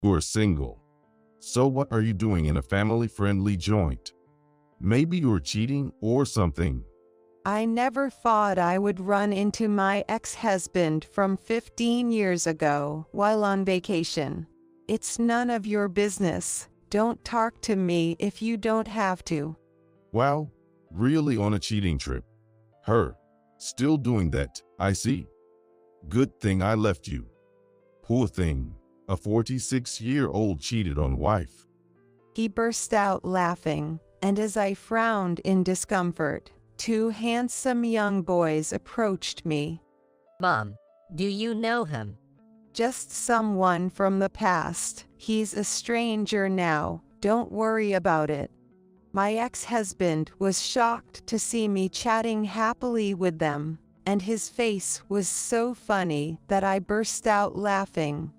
You're single. So what are you doing in a family-friendly joint? Maybe you're cheating or something. I never thought I would run into my ex-husband from 15 years ago while on vacation. It's none of your business. Don't talk to me if you don't have to. Wow, really on a cheating trip. Her. Still doing that, I see. Good thing I left you. Poor thing. A 46-year-old cheated on wife. He burst out laughing, and as I frowned in discomfort, two handsome young boys approached me. Mom, do you know him? Just someone from the past. He's a stranger now. Don't worry about it. My ex-husband was shocked to see me chatting happily with them, and his face was so funny that I burst out laughing.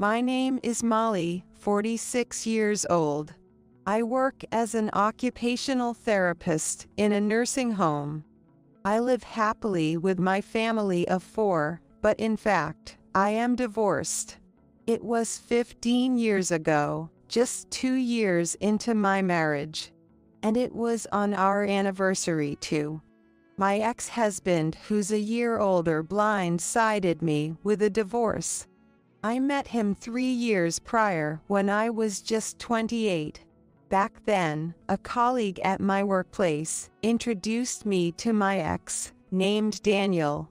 My name is Molly, 46 years old. I work as an occupational therapist in a nursing home. I live happily with my family of 4, but in fact, I am divorced. It was 15 years ago, just 2 years into my marriage. And it was on our anniversary too. My ex-husband, who's a year older, blindsided me with a divorce. I met him 3 years prior when I was just 28. Back then, a colleague at my workplace introduced me to my ex, named Daniel.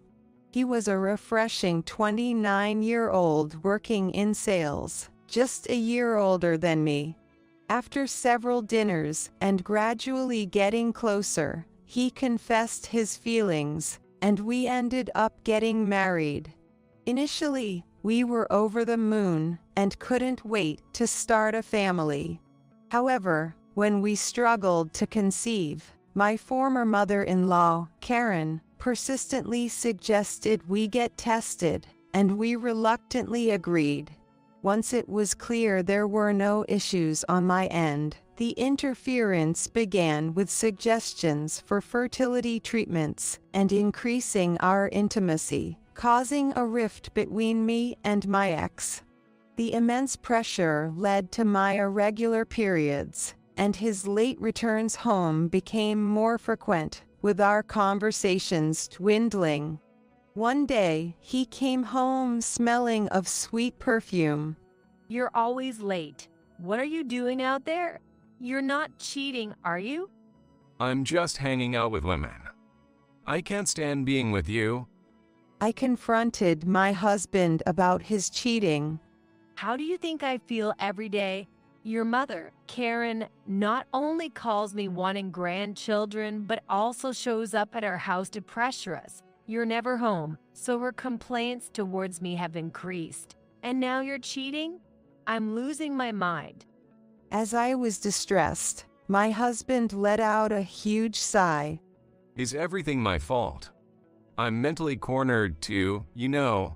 He was a refreshing 29-year-old working in sales, just a year older than me. After several dinners and gradually getting closer, he confessed his feelings, and we ended up getting married. Initially, we were over the moon and couldn't wait to start a family. However, when we struggled to conceive, my former mother-in-law, Karen, persistently suggested we get tested, and we reluctantly agreed. Once it was clear there were no issues on my end, the interference began with suggestions for fertility treatments and increasing our intimacy, causing a rift between me and my ex. The immense pressure led to my irregular periods, and his late returns home became more frequent, with our conversations dwindling. One day, he came home smelling of sweet perfume. You're always late. What are you doing out there? You're not cheating, are you? I'm just hanging out with women. I can't stand being with you. I confronted my husband about his cheating. How do you think I feel every day? Your mother, Karen, not only calls me wanting grandchildren, but also shows up at our house to pressure us. You're never home, so her complaints towards me have increased. And now you're cheating? I'm losing my mind. As I was distressed, my husband let out a huge sigh. Is everything my fault? I'm mentally cornered too, you know.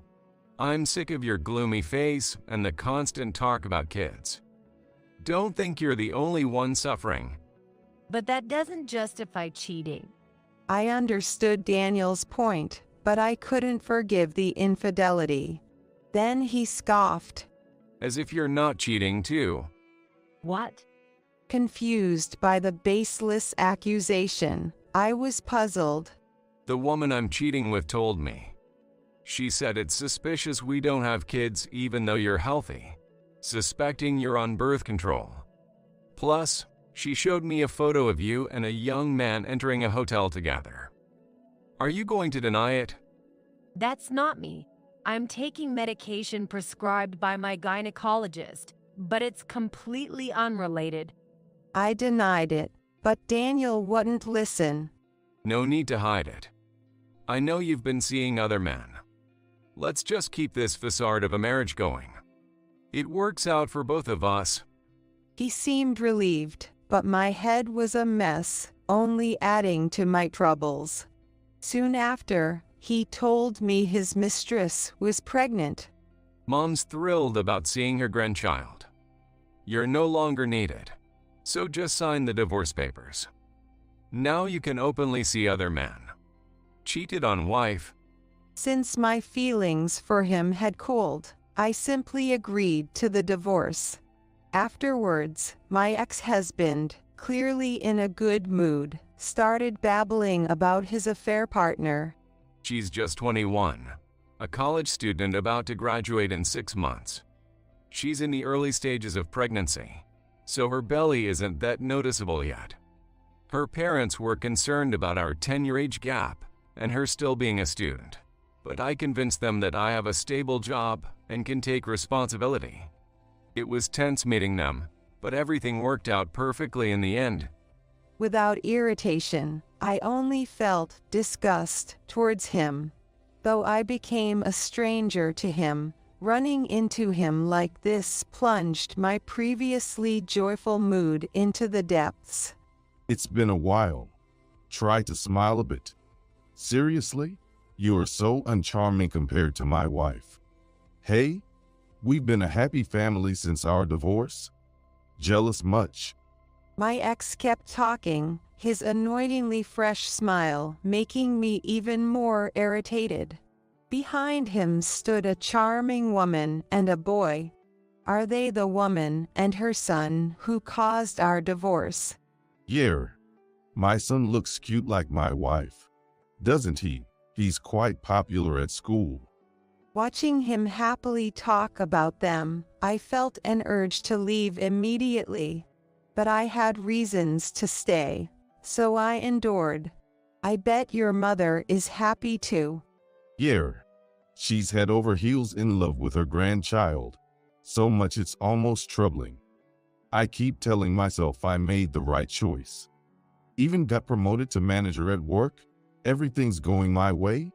I'm sick of your gloomy face and the constant talk about kids. Don't think you're the only one suffering. But that doesn't justify cheating. I understood Daniel's point, but I couldn't forgive the infidelity. Then he scoffed. As if you're not cheating too. What? Confused by the baseless accusation, I was puzzled. The woman I'm cheating with told me. She said it's suspicious we don't have kids even though you're healthy, suspecting you're on birth control. Plus, she showed me a photo of you and a young man entering a hotel together. Are you going to deny it? That's not me. I'm taking medication prescribed by my gynecologist, but it's completely unrelated. I denied it, but Daniel wouldn't listen. No need to hide it. I know you've been seeing other men. Let's just keep this facade of a marriage going. It works out for both of us. He seemed relieved, but my head was a mess, only adding to my troubles. Soon after, he told me his mistress was pregnant. Mom's thrilled about seeing her grandchild. You're no longer needed, so just sign the divorce papers. Now you can openly see other men. Cheated on wife. Since my feelings for him had cooled, I simply agreed to the divorce. Afterwards, my ex-husband, clearly in a good mood, started babbling about his affair partner. She's just 21, a college student about to graduate in 6 months. She's in the early stages of pregnancy, so her belly isn't that noticeable yet. Her parents were concerned about our 10-year age gap and her still being a student, but I convinced them that I have a stable job and can take responsibility. It was tense meeting them, but everything worked out perfectly in the end. Without irritation, I only felt disgust towards him. Though I became a stranger to him, running into him like this plunged my previously joyful mood into the depths. It's been a while. Try to smile a bit. Seriously? You are so uncharming compared to my wife. Hey, we've been a happy family since our divorce. Jealous much? My ex kept talking, his annoyingly fresh smile making me even more irritated. Behind him stood a charming woman and a boy. Are they the woman and her son who caused our divorce? Yeah. My son looks cute like my wife. Doesn't he? He's quite popular at school. Watching him happily talk about them, I felt an urge to leave immediately. But I had reasons to stay, so I endured. I bet your mother is happy too. Yeah. She's head over heels in love with her grandchild. So much it's almost troubling. I keep telling myself I made the right choice. Even got promoted to manager at work. Everything's going my way.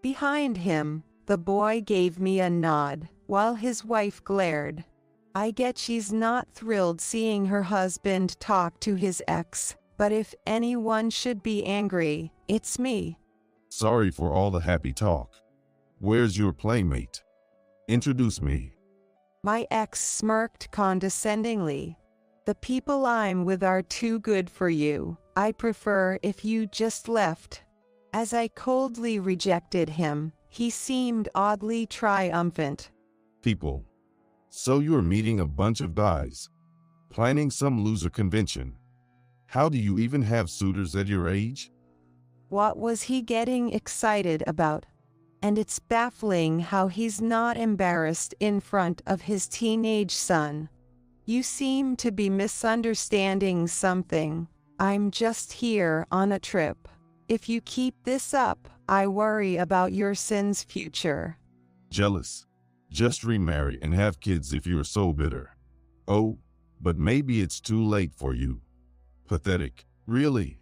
Behind him, the boy gave me a nod, while his wife glared. I get she's not thrilled seeing her husband talk to his ex, but if anyone should be angry, it's me. Sorry for all the happy talk. Where's your playmate? Introduce me. My ex smirked condescendingly. The people I'm with are too good for you. I prefer if you just left. As I coldly rejected him, he seemed oddly triumphant. People. So you're meeting a bunch of guys. Planning some loser convention. How do you even have suitors at your age? What was he getting excited about? And it's baffling how he's not embarrassed in front of his teenage son. You seem to be misunderstanding something. I'm just here on a trip. If you keep this up, I worry about your son's future. Jealous. Just remarry and have kids if you're so bitter. Oh, but maybe it's too late for you. Pathetic. Really?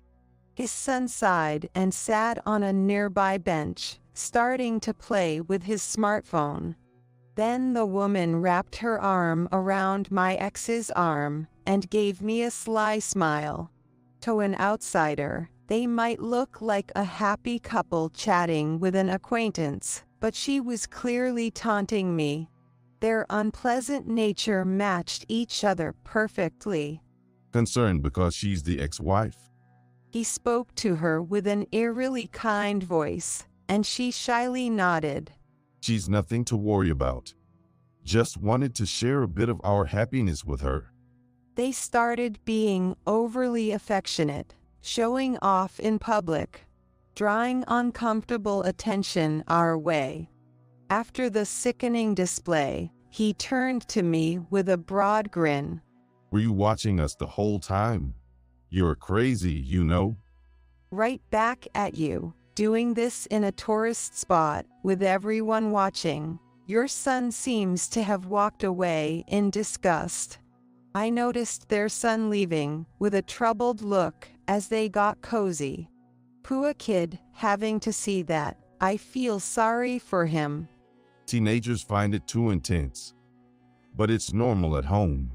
His son sighed and sat on a nearby bench, starting to play with his smartphone. Then the woman wrapped her arm around my ex's arm and gave me a sly smile. To an outsider, they might look like a happy couple chatting with an acquaintance, but she was clearly taunting me. Their unpleasant nature matched each other perfectly. Concerned because she's the ex-wife? He spoke to her with an eerily kind voice, and she shyly nodded. She's nothing to worry about. Just wanted to share a bit of our happiness with her. They started being overly affectionate, showing off in public, drawing uncomfortable attention our way. After the sickening display, he turned to me with a broad grin. Were you watching us the whole time? You're crazy, you know. Right back at you, doing this in a tourist spot with everyone watching. Your son seems to have walked away in disgust. I noticed their son leaving with a troubled look as they got cozy. Poor kid having to see that. I feel sorry for him. Teenagers find it too intense. But it's normal at home.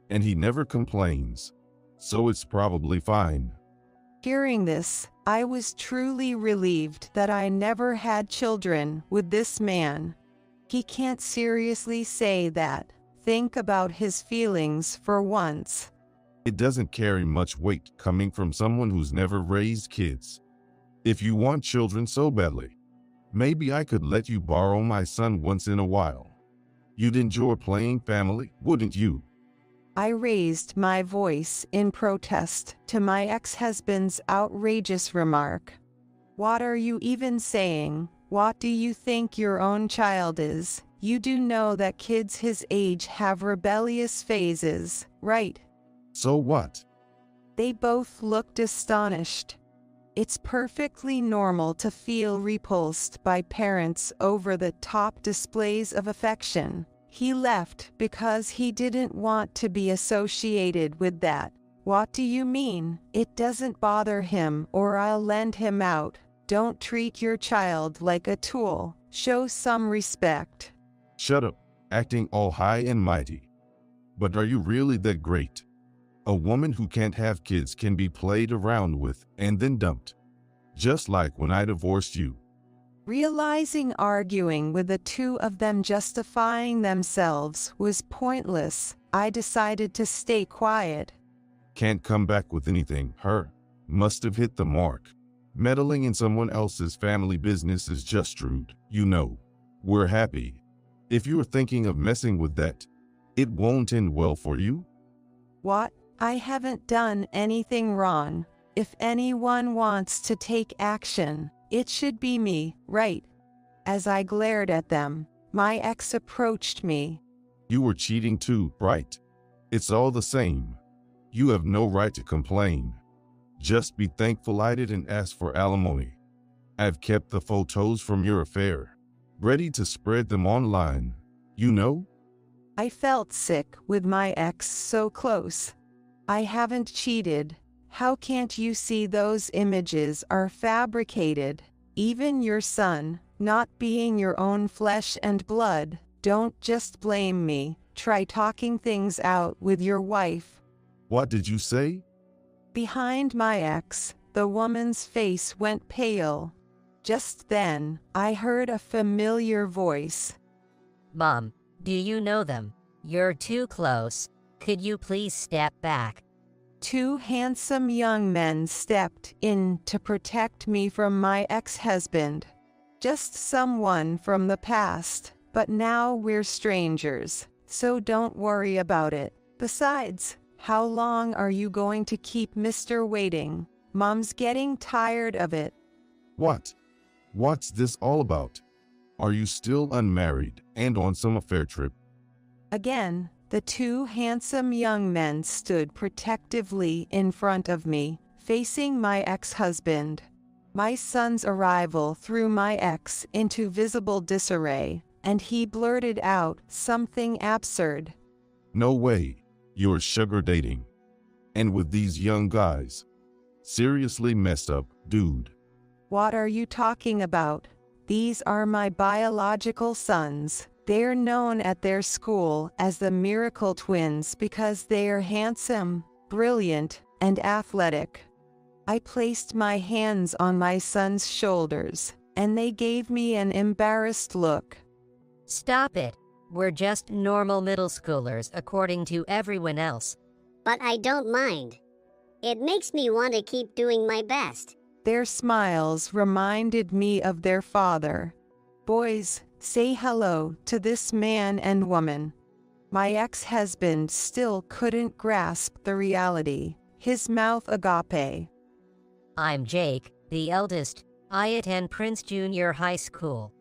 And he never complains. So it's probably fine. Hearing this, I was truly relieved that I never had children with this man. He can't seriously say that. Think about his feelings for once. It doesn't carry much weight coming from someone who's never raised kids. If you want children so badly, maybe I could let you borrow my son once in a while. You'd enjoy playing family, wouldn't you? I raised my voice in protest to my ex-husband's outrageous remark. What are you even saying? What do you think your own child is? You do know that kids his age have rebellious phases, right? So what? They both looked astonished. It's perfectly normal to feel repulsed by parents' over-the-top displays of affection. He left because he didn't want to be associated with that. What do you mean? It doesn't bother him, or I'll lend him out. Don't treat your child like a tool. Show some respect. Shut up, acting all high and mighty. But are you really that great? A woman who can't have kids can be played around with and then dumped. Just like when I divorced you. Realizing arguing with the two of them justifying themselves was pointless, I decided to stay quiet. Can't come back with anything. Her must have hit the mark. Meddling in someone else's family business is just rude. You know, we're happy. If you're thinking of messing with that, it won't end well for you. What? I haven't done anything wrong. If anyone wants to take action, it should be me, right? As I glared at them, my ex approached me. You were cheating too, right? It's all the same. You have no right to complain. Just be thankful I didn't ask for alimony. I've kept the photos from your affair, ready to spread them online, you know? I felt sick with my ex so close. I haven't cheated. How can't you see those images are fabricated? Even your son, not being your own flesh and blood. Don't just blame me. Try talking things out with your wife. What did you say? Behind my ex, the woman's face went pale. Just then, I heard a familiar voice. Mom, do you know them? You're too close. Could you please step back? Two handsome young men stepped in to protect me from my ex-husband. Just someone from the past, but now we're strangers, so don't worry about it. Besides, how long are you going to keep Mr. waiting? Mom's getting tired of it. What? What's this all about? Are you still unmarried and on some affair trip? Again, the two handsome young men stood protectively in front of me, facing my ex-husband. My son's arrival threw my ex into visible disarray, and he blurted out something absurd. No way. You're sugar dating. And with these young guys. Seriously messed up, dude. What are you talking about? These are my biological sons. They're known at their school as the Miracle Twins because they are handsome, brilliant, and athletic. I placed my hands on my son's shoulders, and they gave me an embarrassed look. Stop it. We're just normal middle schoolers according to everyone else. But I don't mind. It makes me want to keep doing my best. Their smiles reminded me of their father. Boys, say hello to this man and woman. My ex-husband still couldn't grasp the reality. His mouth agape. I'm Jake, the eldest. I attend Prince Junior High School.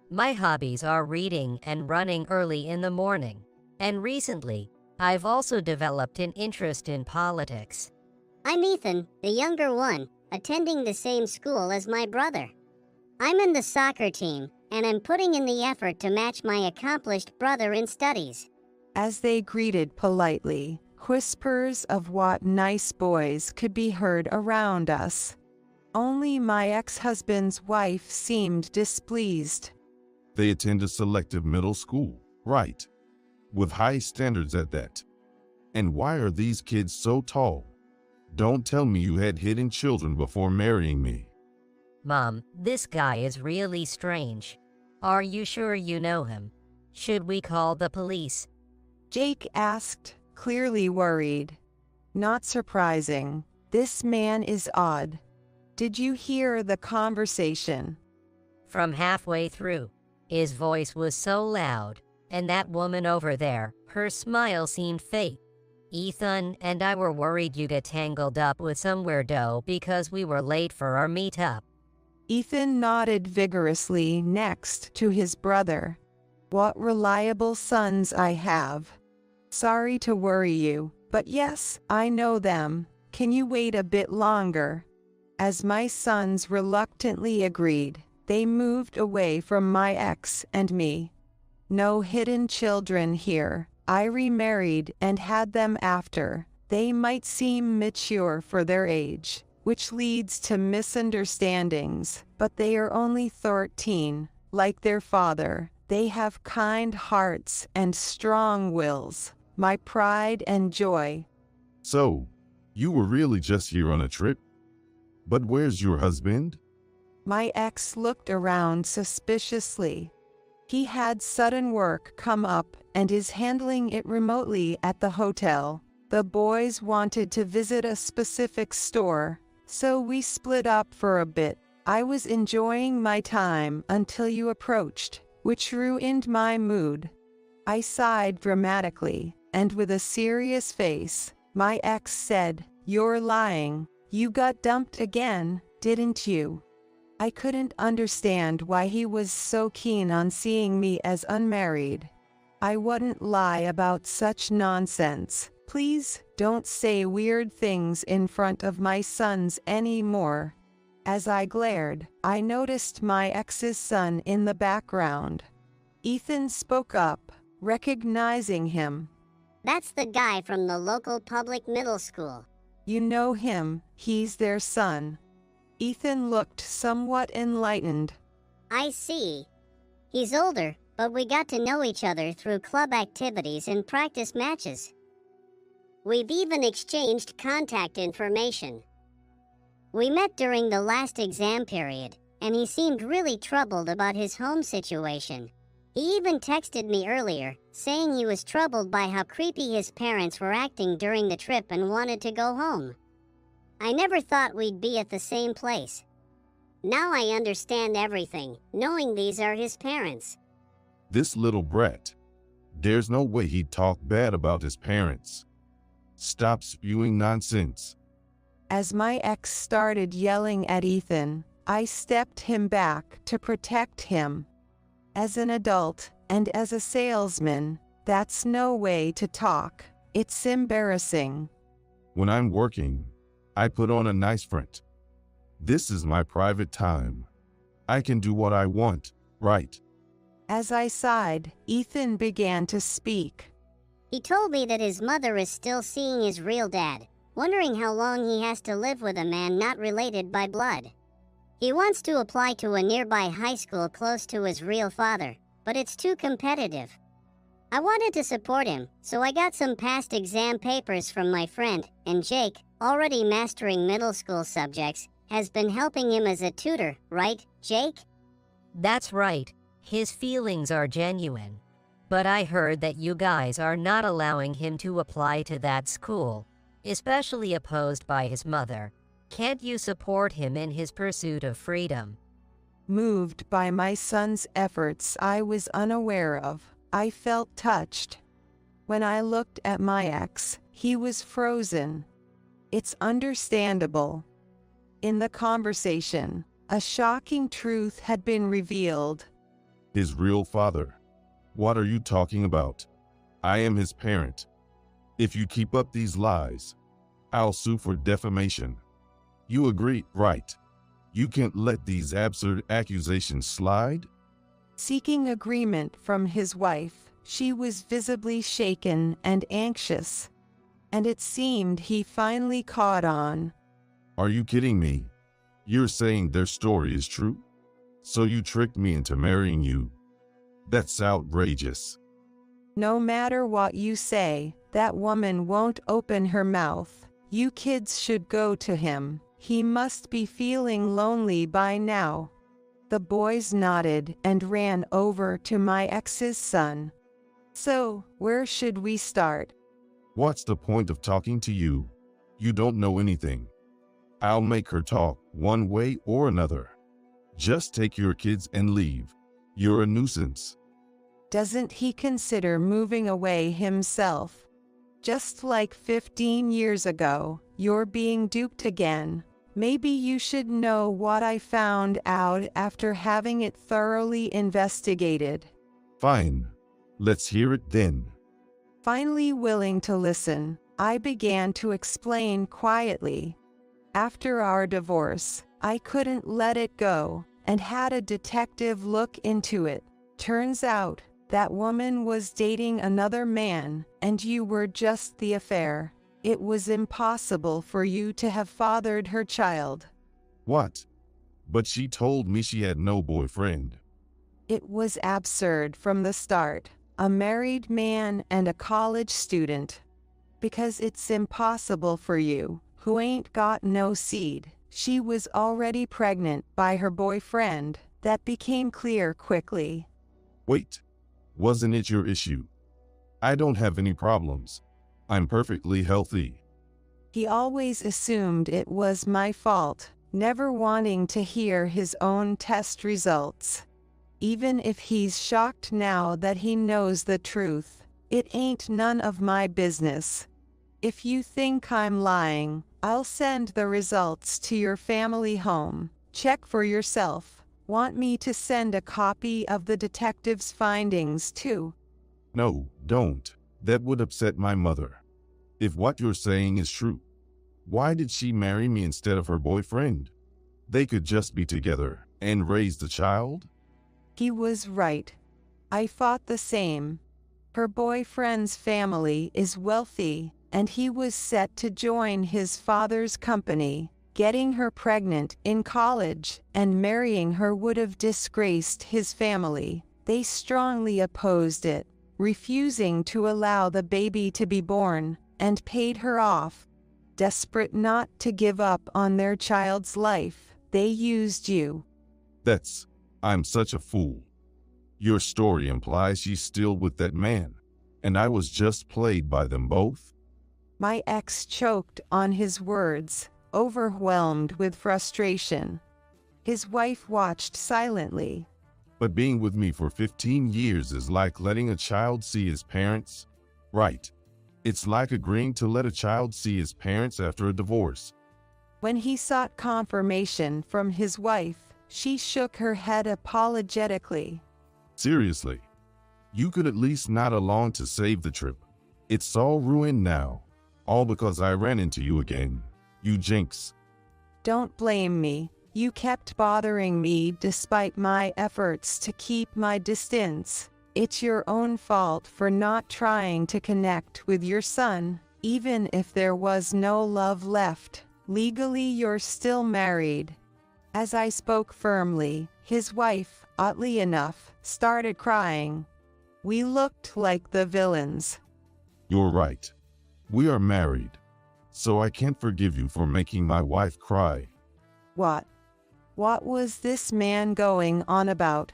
My hobbies are reading and running early in the morning. And recently, I've also developed an interest in politics. I'm Ethan, the younger one, attending the same school as my brother. I'm in the soccer team, and I'm putting in the effort to match my accomplished brother in studies. As they greeted politely, whispers of what nice boys could be heard around us. Only my ex-husband's wife seemed displeased. They attend a selective middle school, right? With high standards at that. And why are these kids so tall? Don't tell me you had hidden children before marrying me. Mom, this guy is really strange. Are you sure you know him? Should we call the police? Jake asked, clearly worried. Not surprising. This man is odd. Did you hear the conversation? From halfway through, his voice was so loud, And that woman over there, her smile seemed fake. Ethan and I were worried you get tangled up with some weirdo because we were late for our meetup. Ethan nodded vigorously next to his brother. What reliable sons I have. Sorry to worry you, but yes, I know them. Can you wait a bit longer? As my sons reluctantly agreed, they moved away from my ex and me. No hidden children here. I remarried and had them after. They might seem mature for their age, which leads to misunderstandings, but they are only 13. Like their father, they have kind hearts and strong wills. My pride and joy. So, you were really just here on a trip? But where's your husband? My ex looked around suspiciously. He had sudden work come up and is handling it remotely at the hotel. The boys wanted to visit a specific store, so we split up for a bit. I was enjoying my time until you approached, which ruined my mood. I sighed dramatically, and with a serious face, my ex said, "You're lying. You got dumped again, didn't you?" I couldn't understand why he was so keen on seeing me as unmarried. I wouldn't lie about such nonsense. Please don't say weird things in front of my sons anymore. As I glared, I noticed my ex's son in the background. Ethan spoke up, recognizing him. That's the guy from the local public middle school. You know him, he's their son. Ethan looked somewhat enlightened. I see. He's older, but we got to know each other through club activities and practice matches. We've even exchanged contact information. We met during the last exam period, and he seemed really troubled about his home situation. He even texted me earlier, saying he was troubled by how creepy his parents were acting during the trip and wanted to go home. I never thought we'd be at the same place. Now I understand everything, knowing these are his parents. This little brat. There's no way he'd talk bad about his parents. Stop spewing nonsense. As my ex started yelling at Ethan, I stepped him back to protect him. As an adult, and as a salesman, that's no way to talk. It's embarrassing. When I'm working, I put on a nice front. This is my private time. I can do what I want, right? As I sighed, Ethan began to speak. He told me that his mother is still seeing his real dad, wondering how long he has to live with a man not related by blood. He wants to apply to a nearby high school close to his real father, but it's too competitive. I wanted to support him, so I got some past exam papers from my friend, and Jake, already mastering middle school subjects, has been helping him as a tutor, right, Jake? That's right. His feelings are genuine. But I heard that you guys are not allowing him to apply to that school, especially opposed by his mother. Can't you support him in his pursuit of freedom? Moved by my son's efforts I was unaware of, I felt touched. When I looked at my ex, he was frozen. It's understandable. In the conversation, a shocking truth had been revealed. His real father. What are you talking about? I am his parent. If you keep up these lies, I'll sue for defamation. You agree, right? You can't let these absurd accusations slide? Seeking agreement from his wife, she was visibly shaken and anxious. And it seemed he finally caught on. Are you kidding me? You're saying their story is true? So you tricked me into marrying you? That's outrageous. No matter what you say, that woman won't open her mouth. You kids should go to him. He must be feeling lonely by now. The boys nodded and ran over to my ex's son. So, where should we start? What's the point of talking to you? You don't know anything. I'll make her talk one way or another. Just take your kids and leave. You're a nuisance. Doesn't he consider moving away himself? Just like 15 years ago, you're being duped again. Maybe you should know what I found out after having it thoroughly investigated. Fine. Let's hear it then. Finally willing to listen, I began to explain quietly. After our divorce, I couldn't let it go and had a detective look into it. Turns out, that woman was dating another man and you were just the affair. It was impossible for you to have fathered her child. What? But she told me she had no boyfriend. It was absurd from the start. A married man and a college student. Because it's impossible for you, who ain't got no seed. She was already pregnant by her boyfriend. That became clear quickly. Wait. Wasn't it your issue? I don't have any problems. I'm perfectly healthy. He always assumed it was my fault, never wanting to hear his own test results. Even if he's shocked now that he knows the truth, it ain't none of my business. If you think I'm lying, I'll send the results to your family home. Check for yourself. Want me to send a copy of the detective's findings too? No, don't. That would upset my mother. If what you're saying is true, why did she marry me instead of her boyfriend? They could just be together and raise the child? He was right. I thought the same. Her boyfriend's family is wealthy, and he was set to join his father's company. Getting her pregnant in college and marrying her would have disgraced his family. They strongly opposed it, refusing to allow the baby to be born, and paid her off. Desperate not to give up on their child's life, they used you. I'm such a fool. Your story implies she's still with that man, and I was just played by them both? My ex choked on his words, overwhelmed with frustration. His wife watched silently. But being with me for 15 years is like letting a child see his parents, right? It's like agreeing to let a child see his parents after a divorce. When he sought confirmation from his wife, she shook her head apologetically. Seriously, you could at least nod along to save the trip. It's all ruined now, all because I ran into you again, you jinx. Don't blame me. You kept bothering me despite my efforts to keep my distance. It's your own fault for not trying to connect with your son, even if there was no love left. Legally, you're still married. As I spoke firmly, his wife, oddly enough, started crying. We looked like the villains. You're right. We are married, so I can't forgive you for making my wife cry. What was this man going on about?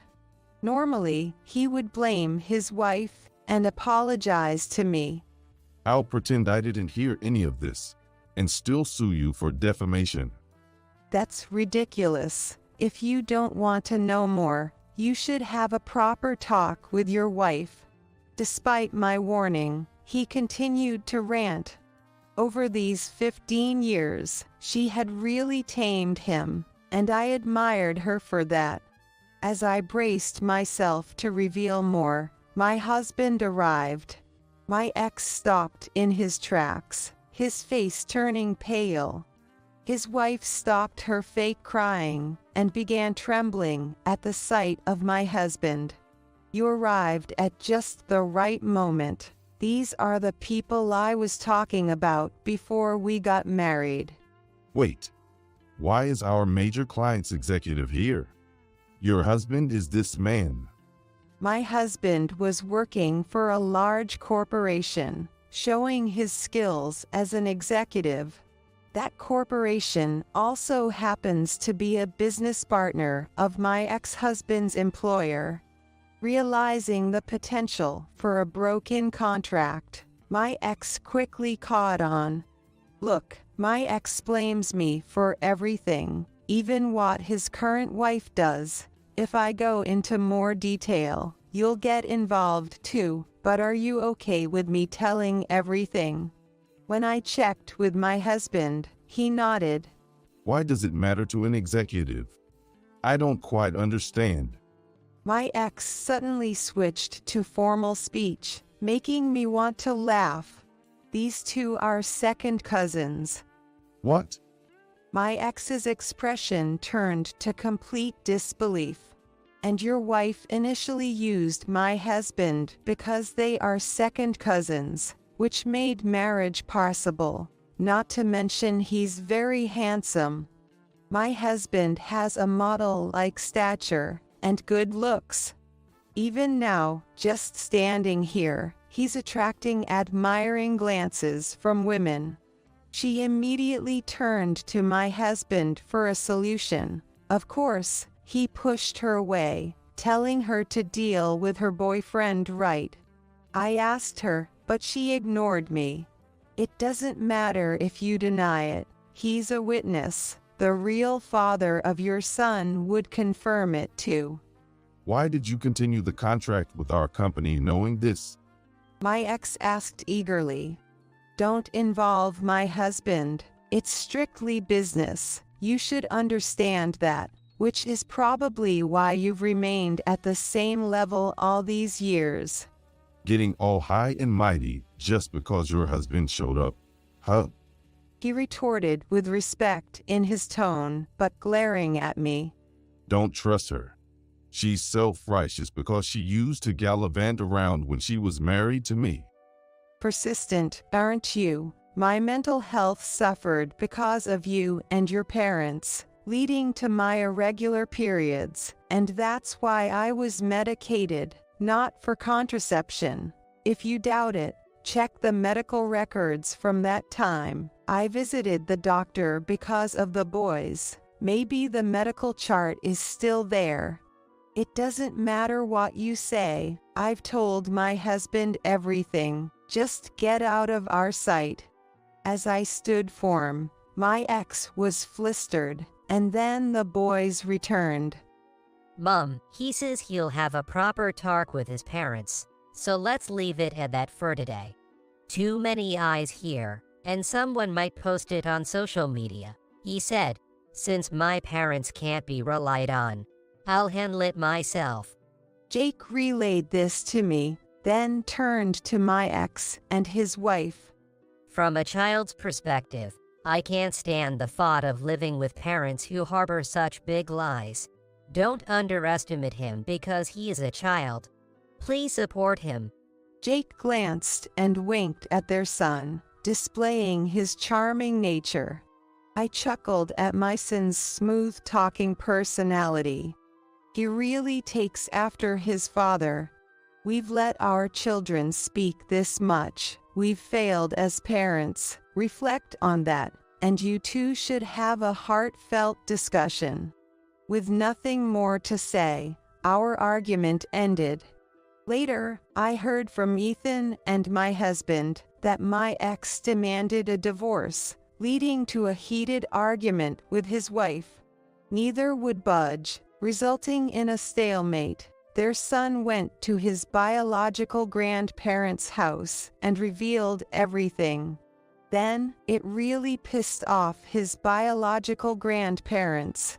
Normally, he would blame his wife and apologize to me. I'll pretend I didn't hear any of this and still sue you for defamation. That's ridiculous. If you don't want to know more, you should have a proper talk with your wife. Despite my warning, he continued to rant. Over these 15 years, she had really tamed him, and I admired her for that. As I braced myself to reveal more, my husband arrived. My ex stopped in his tracks, his face turning pale. His wife stopped her fake crying and began trembling at the sight of my husband. You arrived at just the right moment. These are the people I was talking about before we got married. Wait, why is our major client's executive here? Your husband is this man. My husband was working for a large corporation, showing his skills as an executive. That corporation also happens to be a business partner of my ex-husband's employer. Realizing the potential for a broken contract, my ex quickly caught on. Look, my ex blames me for everything, even what his current wife does. If I go into more detail, You'll get involved too, but are you okay with me telling everything? When I checked with my husband, he nodded. Why does it matter to an executive? I don't quite understand. My ex suddenly switched to formal speech, making me want to laugh. These two are second cousins. What? My ex's expression turned to complete disbelief. And your wife initially used my husband because they are second cousins, which made marriage possible. Not to mention he's very handsome. My husband has a model-like stature and good looks. Even now, just standing here, he's attracting admiring glances from women. She immediately turned to my husband for a solution. Of course, he pushed her away, telling her to deal with her boyfriend right. I asked her, but she ignored me. It doesn't matter if you deny it. He's a witness. The real father of your son would confirm it too. Why did you continue the contract with our company knowing this? My ex asked eagerly. Don't involve my husband. It's strictly business. You should understand that, which is probably why you've remained at the same level all these years. Getting all high and mighty just because your husband showed up? Huh? He retorted with respect in his tone, but glaring at me. Don't trust her. She's self-righteous because she used to gallivant around when she was married to me. Persistent, aren't you? My mental health suffered because of you and your parents, leading to my irregular periods, and that's why I was medicated, not for contraception. If you doubt it, check the medical records from that time. I visited the doctor because of the boys. Maybe the medical chart is still there. It doesn't matter what you say. I've told my husband everything. Just get out of our sight. As I stood firm, my ex was flustered, and then the boys returned. Mom, he says he'll have a proper talk with his parents, so let's leave it at that for today. Too many eyes here, and someone might post it on social media. He said, since my parents can't be relied on, I'll handle it myself. Jake relayed this to me, then turned to my ex and his wife. From a child's perspective, I can't stand the thought of living with parents who harbor such big lies. Don't underestimate him because he is a child. Please support him. Jake glanced and winked at their son, displaying his charming nature. I chuckled at my son's smooth-talking personality. He really takes after his father. We've let our children speak this much. We've failed as parents. Reflect on that, and you two should have a heartfelt discussion. With nothing more to say, our argument ended. Later, I heard from Ethan and my husband that my ex demanded a divorce, leading to a heated argument with his wife. Neither would budge, resulting in a stalemate. Their son went to his biological grandparents' house and revealed everything. Then, it really pissed off his biological grandparents.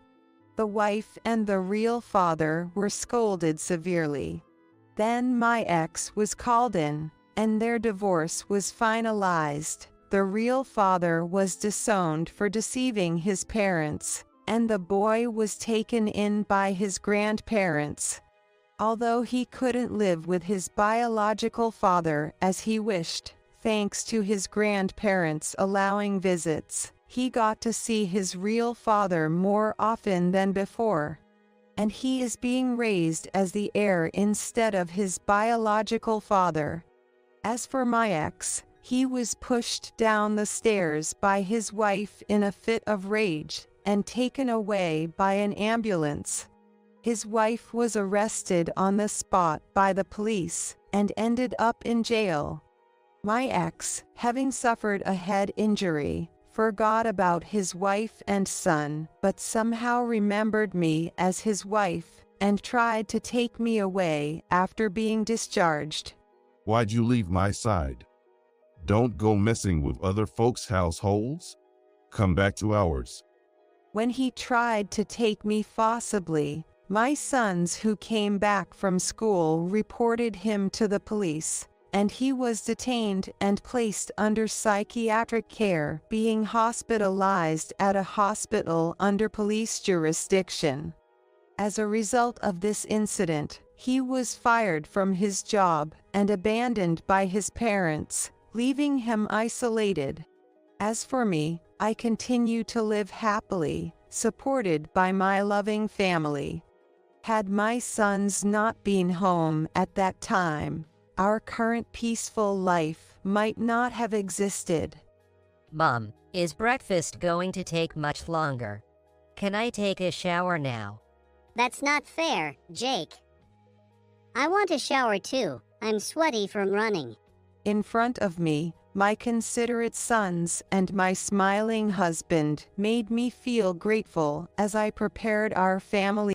The wife and the real father were scolded severely. Then my ex was called in, and their divorce was finalized. The real father was disowned for deceiving his parents, and the boy was taken in by his grandparents. Although he couldn't live with his biological father as he wished, thanks to his grandparents allowing visits, he got to see his real father more often than before. And he is being raised as the heir instead of his biological father. As for my ex, he was pushed down the stairs by his wife in a fit of rage and taken away by an ambulance. His wife was arrested on the spot by the police and ended up in jail. My ex, having suffered a head injury, forgot about his wife and son, but somehow remembered me as his wife and tried to take me away after being discharged. Why'd you leave my side? Don't go messing with other folks' households. Come back to ours. When he tried to take me forcibly, my sons who came back from school reported him to the police, and he was detained and placed under psychiatric care, being hospitalized at a hospital under police jurisdiction. As a result of this incident, he was fired from his job and abandoned by his parents, leaving him isolated. As for me, I continue to live happily, supported by my loving family. Had my sons not been home at that time, our current peaceful life might not have existed. Mom, is breakfast going to take much longer? Can I take a shower now? That's not fair, Jake. I want a shower too. I'm sweaty from running. In front of me, my considerate sons and my smiling husband made me feel grateful as I prepared our family